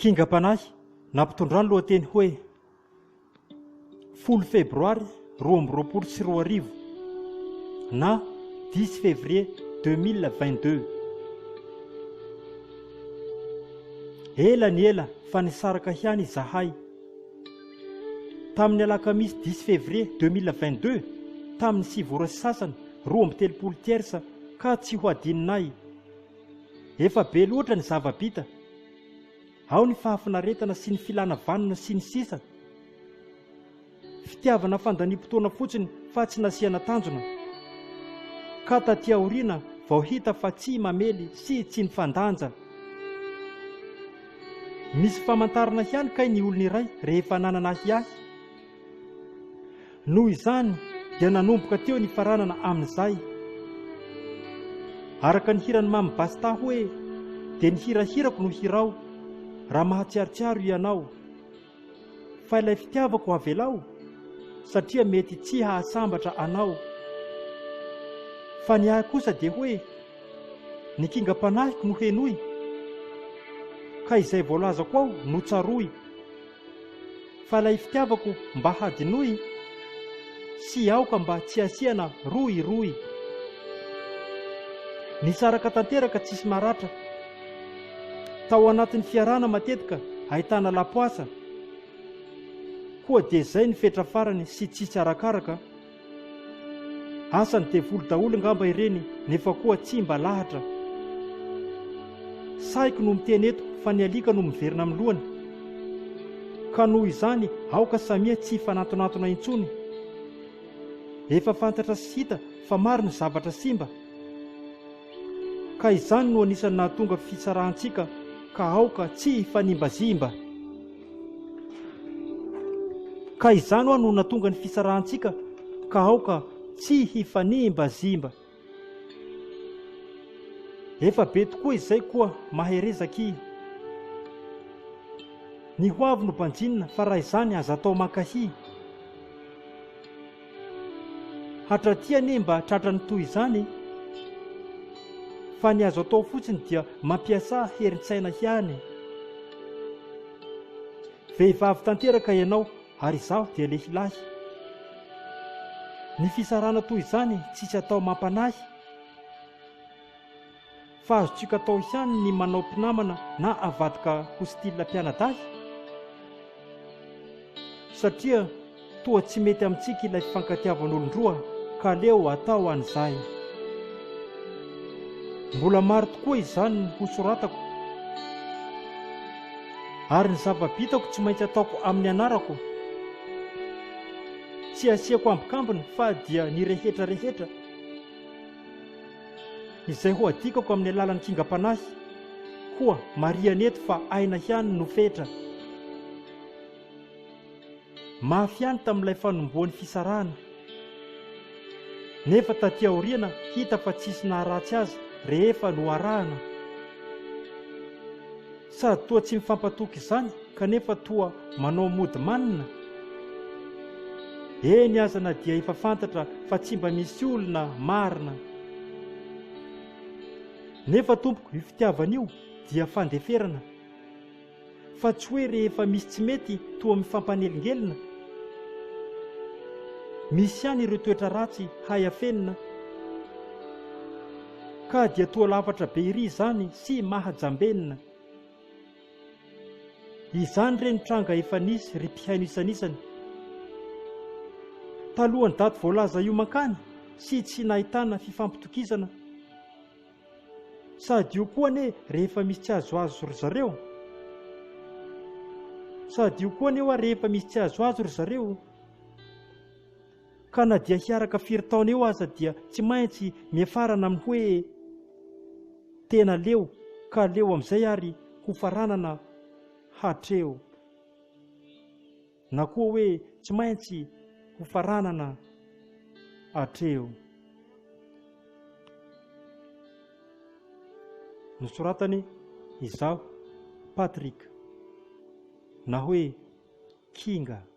Kingam-panahy nampitondrany lohateny hoe 10 febroary 2024 na 10 février 2022. Ela ny ela fa nisaraka hiany izahay. Tamin'ny alakamisy 10 février 2022, tamin'ny 7 ora sasany 12 tiersa ka tsy ho adininay. Efa be loatra ny zava-bita. Ao ny fahafinaretana sy ny filana vanona sy ny sisa. Fitiavana fandanim-potoana fotsiny fa tsy nasiana tanjona. Ka taty aoriana vao hita fa tsy mamely sy tsy nifandanja. Misy famantarana ihany kay ny olona iray rehefa nanana hiahy. Noho izany dia nanomboka teo ny faranana amin'izay. Araka ny hirany mamy basta hoe dia ny hirahirako no hirao raha mahatsiarotsiaro ianao. Fa ilay fitiavako avelao satria mety tsy hahasambatra anao. Fa ny ahy kosa dia hoe ny kingam-panahiko no henoy, ka izay voalazako ao no tsaroy. Fa ilay fitiavako mba hadinoy sy aoka mba tsy asiana roy. Nisaraka tanteraka tsisy maratra. Tao anatin'ny fiarana matetika ahitana lapoasa. Koa dia izay ny fetra farany sy tsisy arakaraka. Asany dia volo daholo ngamba ireny nefa koa tsy mba lahatra. Saiko no miteny eto fa ny alika no miverina amin'ny lohany. Ka noho izany aoka samia tsy fanantonatona intsony. Efa fantatra sy hita fa maro ny zavatra simba. Ka izany no anisany nahatonga fisarahantsika ka aoka tsy fanimbazimba. Ka izany no nahatonga ny fisarahantsika ka aoka tsy hifanimbazimba. Efa be tokoa izay koa maherezaki. Ny hoavy no banjinina fa raha izany aza atao mankahy. Hatratia ne mba tratrany toy izany, fa ny azo atao fotsiny dia mampiasa herin-tsaina ihany. Vehivavy tanteraka ianao ary izaho dia lehilahy. Ny fisarana toy izany tsisy atao mampanahy, fa azotsika atao ihany ny manao mpinamana na avadika ho stila mpianadahy. Satria toa tsy mety amintsika ilay fifankatiavan'olon-droa, ka leo atao an'izay. Mbola maro tokoa izany ho soratako, ary ny zava-bitako tsy maintsy ataoko amin'ny anarako. Tsy asiako ambikambina fa dia ny rehetrarehetra izay ho adikako amin'ny alalan'ny kingam-panahy. Koa mariana eto fa aina ihany no fetra. Mafy ihany tamin'ilay fanomboan'ny fisarahana. Nefa taty aoriana hita fa tsisy naharatsy azy rehefa no arahana. Sady toa tsy mifampatoky izany kanefa toa manao mody manina. Eny azana dia efa fantatra fa tsy mba misy olona marina. Nefa tompoko io fitiavana io dia fandeferana. Fa tsy hoe rehefa misy tsy mety toa mifampanelingelina. Misy ihany ireo toetra ratsy hayafenina. Ka dia toa lafatra be iry izany sy mahajambenina. Izany reny tranga efa nisy ry mpihaino isanisany. Talohany daty voalaza io mankany sy tsy nahitana fifampitokisana. Sady io koa ne rehefa misy tsy azoazo ry zareo. Sady io koa ne rehefa misy tsy azoazo ry zareo, ka na dia hiaraka firy taona eo aza dia tsy maintsy miafarana amin'ny hoe tena leo, ka leo amin'izay ary ho faranana hatreo. Na koa hoe tsy maintsy ho faranana hatreo. Nosoratany izaho Patrick, na hoe Kinga.